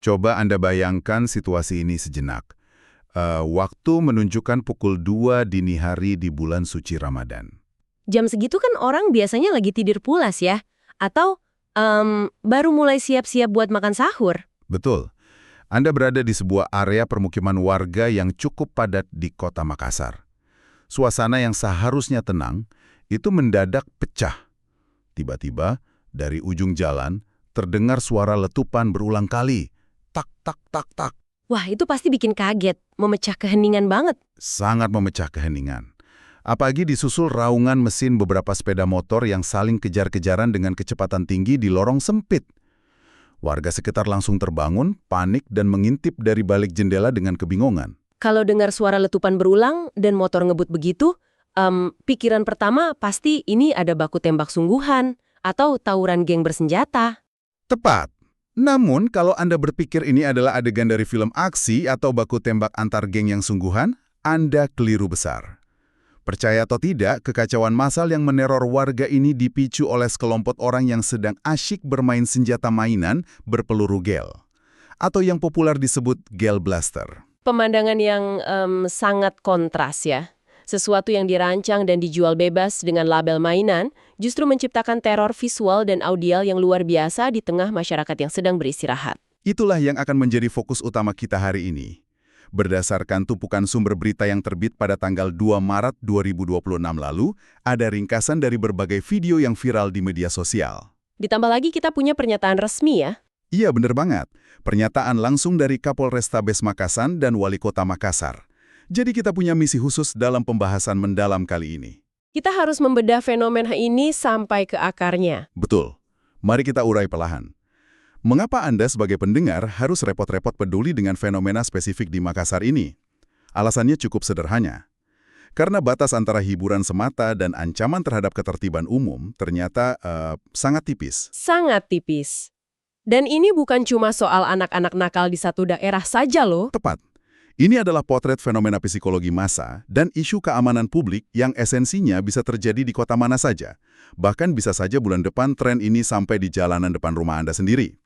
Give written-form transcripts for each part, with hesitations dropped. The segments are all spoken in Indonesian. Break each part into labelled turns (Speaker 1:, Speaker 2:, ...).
Speaker 1: Coba Anda bayangkan situasi ini sejenak. Waktu menunjukkan pukul 2 dini hari di bulan suci Ramadan.
Speaker 2: Jam segitu kan orang biasanya lagi tidur pulas ya? Atau baru mulai siap-siap buat makan sahur?
Speaker 1: Betul. Anda berada di sebuah area permukiman warga yang cukup padat di kota Makassar. Suasana yang seharusnya tenang, itu mendadak pecah. Tiba-tiba, dari ujung jalan, terdengar suara letupan berulang kali. Tak, tak, tak, tak.
Speaker 2: Wah, itu pasti bikin kaget, memecah keheningan banget.
Speaker 1: Sangat memecah keheningan. Apalagi disusul raungan mesin beberapa sepeda motor yang saling kejar-kejaran dengan kecepatan tinggi di lorong sempit. Warga sekitar langsung terbangun, panik, dan mengintip dari balik jendela dengan kebingungan.
Speaker 2: Kalau dengar suara letupan berulang dan motor ngebut begitu, pikiran pertama pasti ini ada baku tembak sungguhan atau tawuran geng bersenjata.
Speaker 1: Tepat. Namun, kalau Anda berpikir ini adalah adegan dari film aksi atau baku tembak antar geng yang sungguhan, Anda keliru besar. Percaya atau tidak, kekacauan massal yang meneror warga ini dipicu oleh sekelompok orang yang sedang asyik bermain senjata mainan berpeluru gel, atau yang populer disebut gel blaster.
Speaker 2: Pemandangan yang sangat kontras ya. Sesuatu yang dirancang dan dijual bebas dengan label mainan justru menciptakan teror visual dan audial yang luar biasa di tengah masyarakat yang sedang beristirahat.
Speaker 1: Itulah yang akan menjadi fokus utama kita hari ini. Berdasarkan tumpukan sumber berita yang terbit pada tanggal 2 Maret 2026 lalu, ada ringkasan dari berbagai video yang viral di media sosial.
Speaker 2: Ditambah lagi kita punya pernyataan resmi ya.
Speaker 1: Iya, bener banget. Pernyataan langsung dari Kapolrestabes Makassar dan Wali Kota Makassar. Jadi kita punya misi khusus dalam pembahasan mendalam kali ini.
Speaker 2: Kita harus membedah fenomena ini sampai ke akarnya.
Speaker 1: Betul. Mari kita urai perlahan. Mengapa Anda sebagai pendengar harus repot-repot peduli dengan fenomena spesifik di Makassar ini? Alasannya cukup sederhana. Karena batas antara hiburan semata dan ancaman terhadap ketertiban umum ternyata sangat tipis.
Speaker 2: Sangat tipis. Dan ini bukan cuma soal anak-anak nakal di satu daerah saja loh.
Speaker 1: Tepat. Ini adalah potret fenomena psikologi massa dan isu keamanan publik yang esensinya bisa terjadi di kota mana saja. Bahkan bisa saja bulan depan tren ini sampai di jalanan depan rumah Anda sendiri.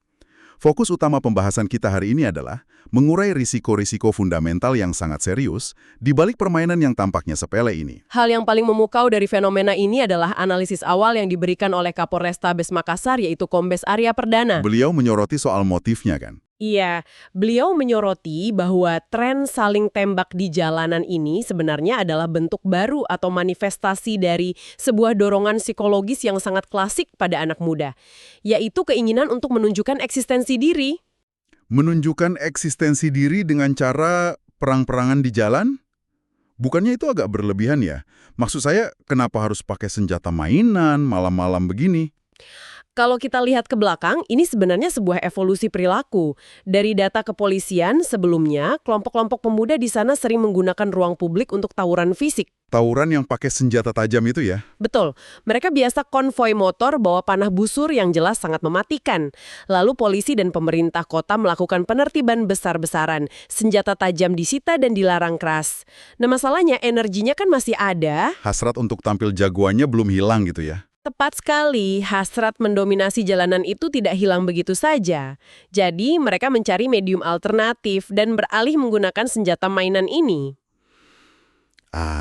Speaker 1: Fokus utama pembahasan kita hari ini adalah mengurai risiko-risiko fundamental yang sangat serius di balik permainan yang tampaknya sepele ini.
Speaker 2: Hal yang paling memukau dari fenomena ini adalah analisis awal yang diberikan oleh Kapolrestabes Makassar yaitu Kombes Arya Perdana.
Speaker 1: Beliau menyoroti soal motifnya kan?
Speaker 2: Iya, beliau menyoroti bahwa tren saling tembak di jalanan ini sebenarnya adalah bentuk baru atau manifestasi dari sebuah dorongan psikologis yang sangat klasik pada anak muda, yaitu keinginan untuk menunjukkan eksistensi diri.
Speaker 1: Menunjukkan eksistensi diri dengan cara perang-perangan di jalan? Bukannya itu agak berlebihan ya? Maksud saya, kenapa harus pakai senjata mainan malam-malam begini?
Speaker 2: Kalau kita lihat ke belakang, ini sebenarnya sebuah evolusi perilaku. Dari data kepolisian, sebelumnya, kelompok-kelompok pemuda di sana sering menggunakan ruang publik untuk tawuran fisik.
Speaker 1: Tawuran yang pakai senjata tajam itu ya?
Speaker 2: Betul. Mereka biasa konvoi motor bawa panah busur yang jelas sangat mematikan. Lalu polisi dan pemerintah kota melakukan penertiban besar-besaran. Senjata tajam disita dan dilarang keras. Nah masalahnya energinya kan masih ada.
Speaker 1: Hasrat untuk tampil jagoannya belum hilang gitu ya?
Speaker 2: Tepat sekali, hasrat mendominasi jalanan itu tidak hilang begitu saja. Jadi, mereka mencari medium alternatif dan beralih menggunakan senjata mainan ini.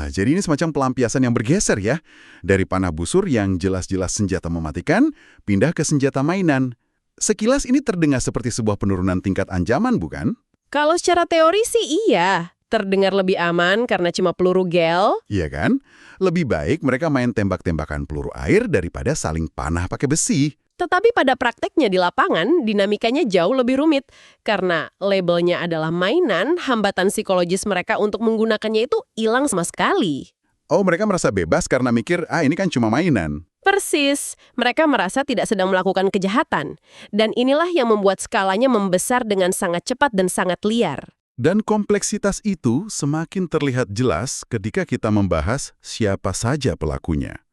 Speaker 1: Jadi ini semacam pelampiasan yang bergeser ya. Dari panah busur yang jelas-jelas senjata mematikan, pindah ke senjata mainan. Sekilas ini terdengar seperti sebuah penurunan tingkat ancaman, bukan?
Speaker 2: Kalau secara teori sih iya. Terdengar lebih aman karena cuma peluru gel.
Speaker 1: Iya kan? Lebih baik mereka main tembak-tembakan peluru air daripada saling panah pakai besi.
Speaker 2: Tetapi pada prakteknya di lapangan, dinamikanya jauh lebih rumit. Karena labelnya adalah mainan, hambatan psikologis mereka untuk menggunakannya itu hilang sama sekali.
Speaker 1: Oh, mereka merasa bebas karena mikir, ini kan cuma mainan.
Speaker 2: Persis, mereka merasa tidak sedang melakukan kejahatan. Dan inilah yang membuat skalanya membesar dengan sangat cepat dan sangat liar.
Speaker 1: Dan kompleksitas itu semakin terlihat jelas ketika kita membahas siapa saja pelakunya.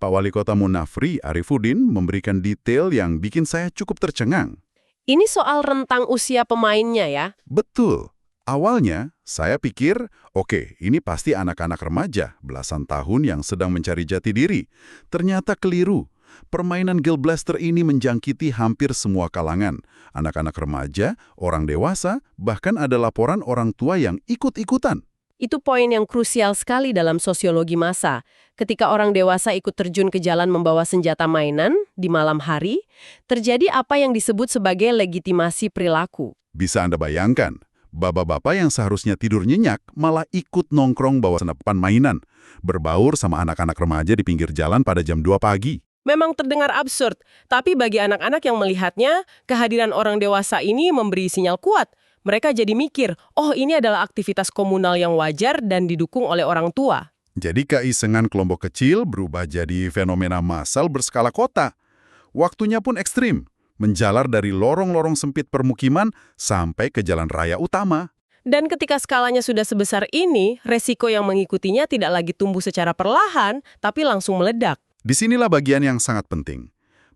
Speaker 1: Pak Wali Kota Munafri, Arifuddin, memberikan detail yang bikin saya cukup tercengang.
Speaker 2: Ini soal rentang usia pemainnya ya?
Speaker 1: Betul. Awalnya, saya pikir, oke, ini pasti anak-anak remaja, belasan tahun yang sedang mencari jati diri. Ternyata keliru. permainan Gel Blaster ini menjangkiti hampir semua kalangan. Anak-anak remaja, orang dewasa, bahkan ada laporan orang tua yang ikut-ikutan.
Speaker 2: Itu poin yang krusial sekali dalam sosiologi massa. Ketika orang dewasa ikut terjun ke jalan membawa senjata mainan di malam hari, terjadi apa yang disebut sebagai legitimasi perilaku.
Speaker 1: Bisa Anda bayangkan, bapak-bapak yang seharusnya tidur nyenyak malah ikut nongkrong bawa senapan mainan, berbaur sama anak-anak remaja di pinggir jalan pada jam 2 pagi.
Speaker 2: Memang terdengar absurd, tapi bagi anak-anak yang melihatnya, kehadiran orang dewasa ini memberi sinyal kuat. Mereka jadi mikir, oh ini adalah aktivitas komunal yang wajar dan didukung oleh orang tua.
Speaker 1: Jadi keisengan kelompok kecil berubah jadi fenomena massal berskala kota. Waktunya pun ekstrim, menjalar dari lorong-lorong sempit permukiman sampai ke jalan raya utama.
Speaker 2: Dan ketika skalanya sudah sebesar ini, resiko yang mengikutinya tidak lagi tumbuh secara perlahan, tapi langsung meledak.
Speaker 1: Disinilah bagian yang sangat penting.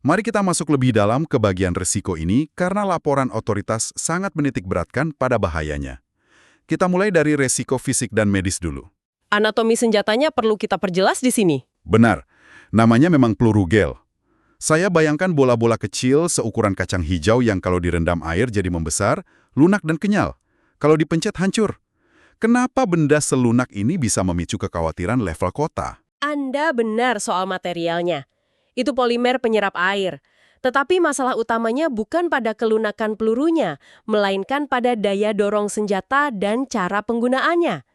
Speaker 1: Mari kita masuk lebih dalam ke bagian risiko ini karena laporan otoritas sangat menitikberatkan pada bahayanya. Kita mulai dari resiko fisik dan medis dulu.
Speaker 2: Anatomi senjatanya perlu kita perjelas di sini.
Speaker 1: Benar, namanya memang peluru gel. Saya bayangkan bola-bola kecil seukuran kacang hijau yang kalau direndam air jadi membesar, lunak dan kenyal. Kalau dipencet hancur. Kenapa benda selunak ini bisa memicu kekhawatiran level kota?
Speaker 2: Anda benar soal materialnya. Itu polimer penyerap air. Tetapi masalah utamanya bukan pada kelunakan pelurunya, melainkan pada daya dorong senjata dan cara penggunaannya.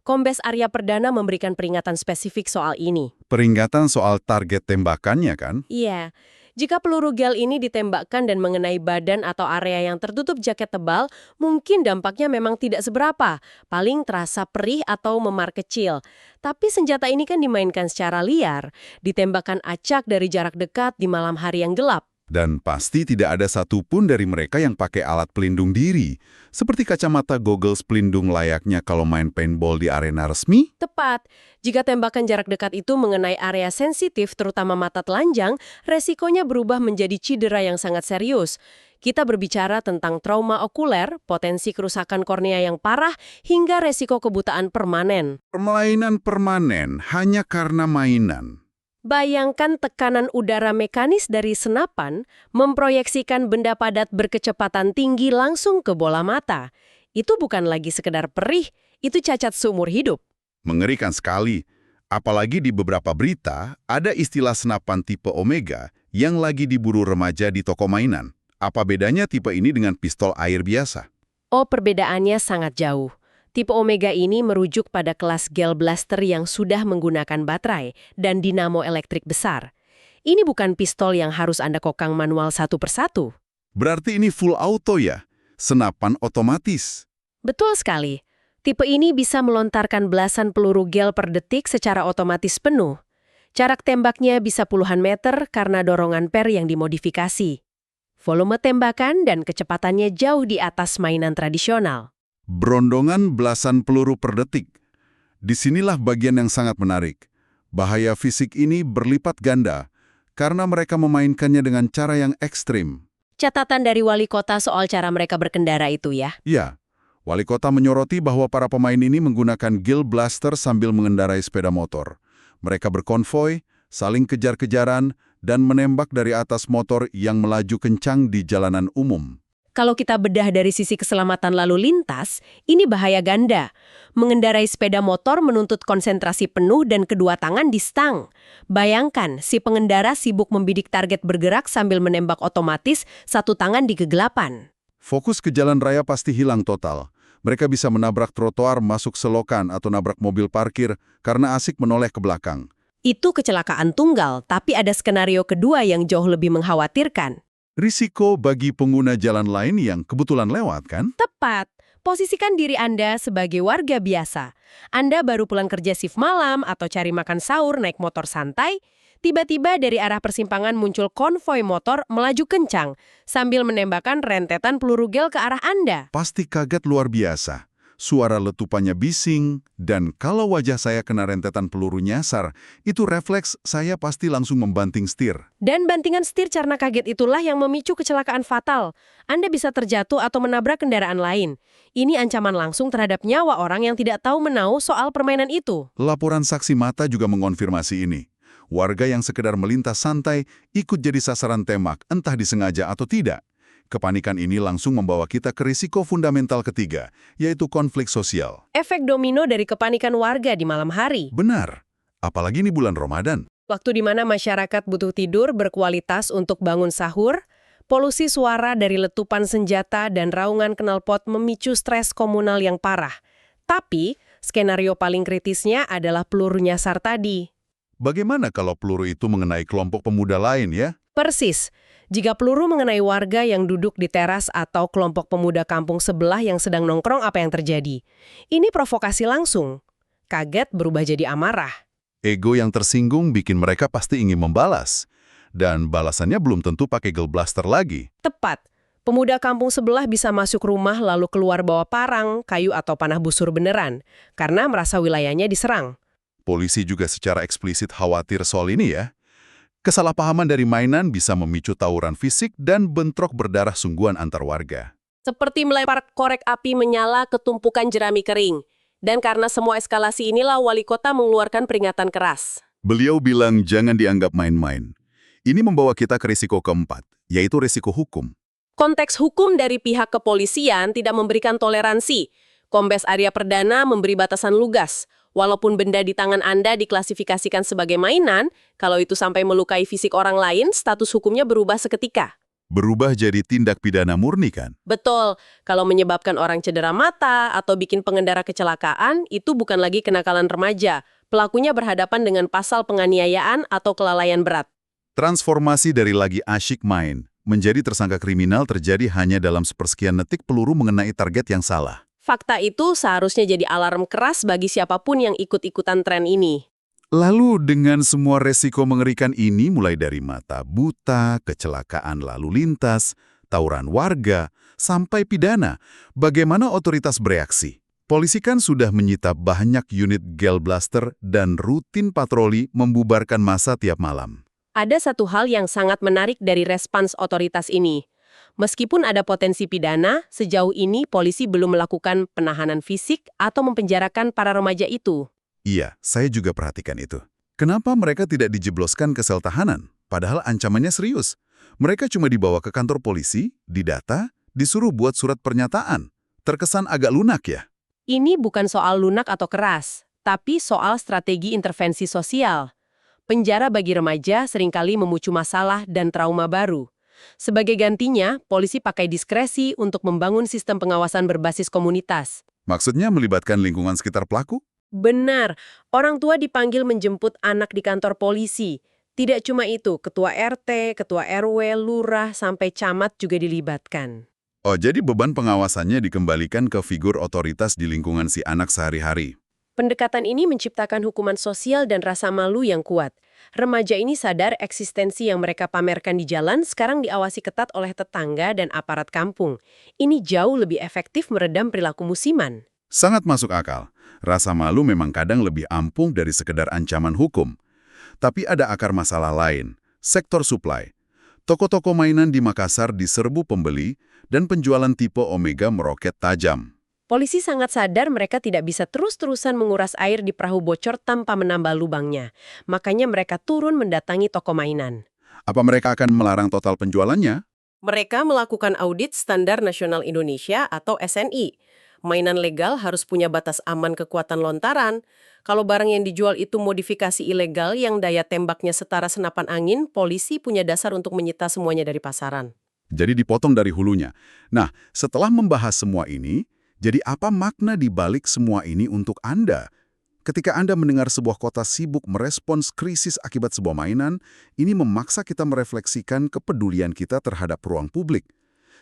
Speaker 2: Kombes Arya Perdana memberikan peringatan spesifik soal ini.
Speaker 1: Peringatan soal target tembakannya kan?
Speaker 2: Iya, jika peluru gel ini ditembakkan dan mengenai badan atau area yang tertutup jaket tebal, mungkin dampaknya memang tidak seberapa, paling terasa perih atau memar kecil. Tapi senjata ini kan dimainkan secara liar, ditembakkan acak dari jarak dekat di malam hari yang gelap.
Speaker 1: Dan pasti tidak ada satupun dari mereka yang pakai alat pelindung diri, seperti kacamata goggles pelindung layaknya kalau main paintball di arena resmi.
Speaker 2: Tepat, jika tembakan jarak dekat itu mengenai area sensitif, terutama mata telanjang, resikonya berubah menjadi cedera yang sangat serius. Kita berbicara tentang trauma okuler, potensi kerusakan kornea yang parah, hingga resiko kebutaan permanen.
Speaker 1: Permainan permanen hanya karena mainan.
Speaker 2: Bayangkan tekanan udara mekanis dari senapan memproyeksikan benda padat berkecepatan tinggi langsung ke bola mata. Itu bukan lagi sekedar perih, itu cacat seumur hidup.
Speaker 1: Mengerikan sekali. Apalagi di beberapa berita, ada istilah senapan tipe Omega yang lagi diburu remaja di toko mainan. Apa bedanya tipe ini dengan pistol air biasa?
Speaker 2: Oh, perbedaannya sangat jauh. Tipe Omega ini merujuk pada kelas Gel Blaster yang sudah menggunakan baterai dan dinamo elektrik besar. Ini bukan pistol yang harus Anda kokang manual satu persatu.
Speaker 1: Berarti ini full auto ya? Senapan otomatis?
Speaker 2: Betul sekali. Tipe ini bisa melontarkan belasan peluru gel per detik secara otomatis penuh. Jarak tembaknya bisa puluhan meter karena dorongan per yang dimodifikasi. Volume tembakan dan kecepatannya jauh di atas mainan tradisional.
Speaker 1: Berondongan belasan peluru per detik. Disinilah bagian yang sangat menarik. Bahaya fisik ini berlipat ganda karena mereka memainkannya dengan cara yang ekstrim.
Speaker 2: Catatan dari wali kota soal cara mereka berkendara itu ya.
Speaker 1: Ya, wali kota menyoroti bahwa para pemain ini menggunakan Gel Blaster sambil mengendarai sepeda motor. Mereka berkonvoi, saling kejar-kejaran, dan menembak dari atas motor yang melaju kencang di jalanan umum.
Speaker 2: Kalau kita bedah dari sisi keselamatan lalu lintas, ini bahaya ganda. Mengendarai sepeda motor menuntut konsentrasi penuh dan kedua tangan di stang. Bayangkan, si pengendara sibuk membidik target bergerak sambil menembak otomatis, satu tangan di kegelapan.
Speaker 1: Fokus ke jalan raya pasti hilang total. Mereka bisa menabrak trotoar, masuk selokan, atau nabrak mobil parkir karena asik menoleh ke belakang.
Speaker 2: Itu kecelakaan tunggal, tapi ada skenario kedua yang jauh lebih mengkhawatirkan.
Speaker 1: Risiko bagi pengguna jalan lain yang kebetulan lewat, kan?
Speaker 2: Tepat. Posisikan diri Anda sebagai warga biasa. Anda baru pulang kerja shift malam atau cari makan sahur naik motor santai, tiba-tiba dari arah persimpangan muncul konvoi motor melaju kencang sambil menembakkan rentetan peluru gel ke arah Anda.
Speaker 1: Pasti kaget luar biasa. Suara letupannya bising, dan kalau wajah saya kena rentetan peluru nyasar, itu refleks saya pasti langsung membanting setir.
Speaker 2: Dan bantingan setir karena kaget itulah yang memicu kecelakaan fatal. Anda bisa terjatuh atau menabrak kendaraan lain. Ini ancaman langsung terhadap nyawa orang yang tidak tahu menau soal permainan itu.
Speaker 1: Laporan saksi mata juga mengonfirmasi ini. Warga yang sekedar melintas santai ikut jadi sasaran tembak, entah disengaja atau tidak. Kepanikan ini langsung membawa kita ke risiko fundamental ketiga, yaitu konflik sosial.
Speaker 2: Efek domino dari kepanikan warga di malam hari.
Speaker 1: Benar, apalagi ini bulan Ramadan.
Speaker 2: Waktu di mana masyarakat butuh tidur berkualitas untuk bangun sahur, polusi suara dari letupan senjata dan raungan knalpot memicu stres komunal yang parah. Tapi, skenario paling kritisnya adalah peluru nyasar tadi.
Speaker 1: Bagaimana kalau peluru itu mengenai kelompok pemuda lain ya?
Speaker 2: Persis. Jika peluru mengenai warga yang duduk di teras atau kelompok pemuda kampung sebelah yang sedang nongkrong, apa yang terjadi? Ini provokasi langsung. Kaget berubah jadi amarah.
Speaker 1: Ego yang tersinggung bikin mereka pasti ingin membalas. Dan balasannya belum tentu pakai gel blaster lagi.
Speaker 2: Tepat. Pemuda kampung sebelah bisa masuk rumah lalu keluar bawa parang, kayu atau panah busur beneran. Karena merasa wilayahnya diserang.
Speaker 1: Polisi juga secara eksplisit khawatir soal ini ya. Kesalahpahaman dari mainan bisa memicu tawuran fisik dan bentrok berdarah sungguhan antar warga.
Speaker 2: Seperti melempar korek api menyala ke tumpukan jerami kering. Dan karena semua eskalasi inilah wali kota mengeluarkan peringatan keras.
Speaker 1: Beliau bilang jangan dianggap main-main. Ini membawa kita ke risiko keempat, yaitu risiko hukum.
Speaker 2: Konteks hukum dari pihak kepolisian tidak memberikan toleransi. Kombes Arya Perdana memberi batasan lugas. Walaupun benda di tangan Anda diklasifikasikan sebagai mainan, kalau itu sampai melukai fisik orang lain, status hukumnya berubah seketika.
Speaker 1: Berubah jadi tindak pidana murni kan?
Speaker 2: Betul, kalau menyebabkan orang cedera mata atau bikin pengendara kecelakaan, itu bukan lagi kenakalan remaja. Pelakunya berhadapan dengan pasal penganiayaan atau kelalaian berat.
Speaker 1: Transformasi dari lagi asyik main menjadi tersangka kriminal terjadi hanya dalam sepersekian detik peluru mengenai target yang salah.
Speaker 2: Fakta itu seharusnya jadi alarm keras bagi siapapun yang ikut-ikutan tren ini.
Speaker 1: Lalu dengan semua resiko mengerikan ini mulai dari mata buta, kecelakaan lalu lintas, tawuran warga, sampai pidana, bagaimana otoritas bereaksi? Polisi kan sudah menyita banyak unit gel blaster dan rutin patroli membubarkan massa tiap malam.
Speaker 2: Ada satu hal yang sangat menarik dari respons otoritas ini. Meskipun ada potensi pidana, sejauh ini polisi belum melakukan penahanan fisik atau mempenjarakan para remaja itu.
Speaker 1: Iya, saya juga perhatikan itu. Kenapa mereka tidak dijebloskan ke sel tahanan? Padahal ancamannya serius. Mereka cuma dibawa ke kantor polisi, didata, disuruh buat surat pernyataan. Terkesan agak lunak ya?
Speaker 2: Ini bukan soal lunak atau keras, tapi soal strategi intervensi sosial. Penjara bagi remaja seringkali memicu masalah dan trauma baru. Sebagai gantinya, polisi pakai diskresi untuk membangun sistem pengawasan berbasis komunitas.
Speaker 1: Maksudnya melibatkan lingkungan sekitar pelaku?
Speaker 2: Benar, orang tua dipanggil menjemput anak di kantor polisi. Tidak cuma itu, ketua RT, ketua RW, lurah, sampai camat juga dilibatkan.
Speaker 1: Oh, jadi beban pengawasannya dikembalikan ke figur otoritas di lingkungan si anak sehari-hari.
Speaker 2: Pendekatan ini menciptakan hukuman sosial dan rasa malu yang kuat. Remaja ini sadar eksistensi yang mereka pamerkan di jalan sekarang diawasi ketat oleh tetangga dan aparat kampung. Ini jauh lebih efektif meredam perilaku musiman.
Speaker 1: Sangat masuk akal. Rasa malu memang kadang lebih ampuh dari sekedar ancaman hukum. Tapi ada akar masalah lain, sektor supply. Toko-toko mainan di Makassar diserbu pembeli dan penjualan tipe Omega meroket tajam.
Speaker 2: Polisi sangat sadar mereka tidak bisa terus-terusan menguras air di perahu bocor tanpa menambah lubangnya. Makanya mereka turun mendatangi toko mainan.
Speaker 1: Apa mereka akan melarang total penjualannya?
Speaker 2: Mereka melakukan audit Standar Nasional Indonesia atau SNI. Mainan legal harus punya batas aman kekuatan lontaran. Kalau barang yang dijual itu modifikasi ilegal yang daya tembaknya setara senapan angin, polisi punya dasar untuk menyita semuanya dari pasaran.
Speaker 1: Jadi dipotong dari hulunya. Nah, setelah membahas semua ini, jadi apa makna di balik semua ini untuk Anda? Ketika Anda mendengar sebuah kota sibuk merespons krisis akibat sebuah mainan, ini memaksa kita merefleksikan kepedulian kita terhadap ruang publik.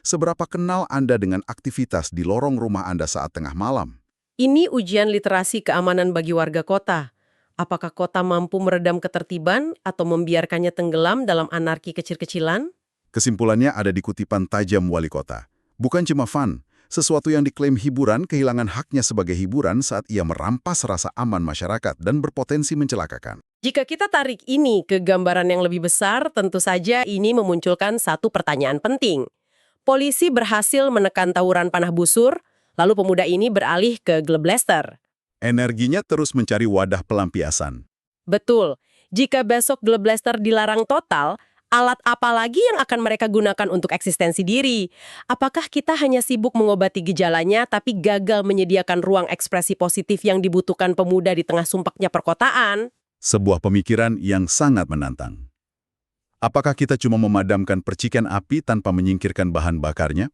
Speaker 1: Seberapa kenal Anda dengan aktivitas di lorong rumah Anda saat tengah malam?
Speaker 2: Ini ujian literasi keamanan bagi warga kota. Apakah kota mampu meredam ketertiban atau membiarkannya tenggelam dalam anarki kecil-kecilan?
Speaker 1: Kesimpulannya ada di kutipan tajam wali kota. Bukan cuma fun, sesuatu yang diklaim hiburan kehilangan haknya sebagai hiburan saat ia merampas rasa aman masyarakat dan berpotensi mencelakakan.
Speaker 2: Jika kita tarik ini ke gambaran yang lebih besar, tentu saja ini memunculkan satu pertanyaan penting. Polisi berhasil menekan tawuran panah busur, lalu pemuda ini beralih ke gel blaster.
Speaker 1: Energinya terus mencari wadah pelampiasan.
Speaker 2: Betul. Jika besok Globlaster dilarang total, alat apa lagi yang akan mereka gunakan untuk eksistensi diri? Apakah kita hanya sibuk mengobati gejalanya tapi gagal menyediakan ruang ekspresi positif yang dibutuhkan pemuda di tengah sumpeknya perkotaan?
Speaker 1: Sebuah pemikiran yang sangat menantang. Apakah kita cuma memadamkan percikan api tanpa menyingkirkan bahan bakarnya?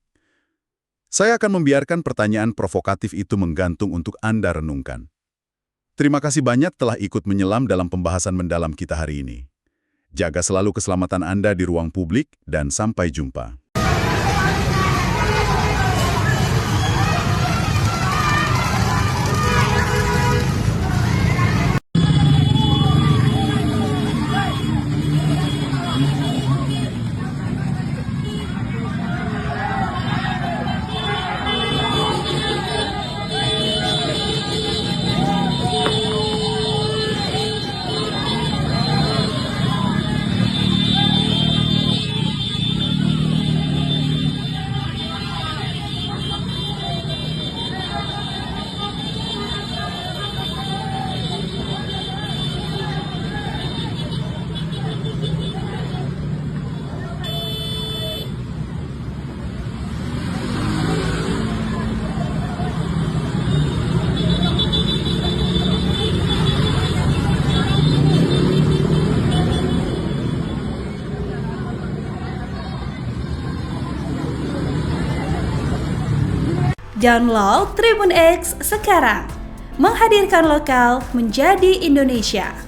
Speaker 1: Saya akan membiarkan pertanyaan provokatif itu menggantung untuk Anda renungkan. Terima kasih banyak telah ikut menyelam dalam pembahasan mendalam kita hari ini. Jaga selalu keselamatan Anda di ruang publik dan sampai jumpa.
Speaker 3: Download Tribun X sekarang, menghadirkan lokal menjadi Indonesia.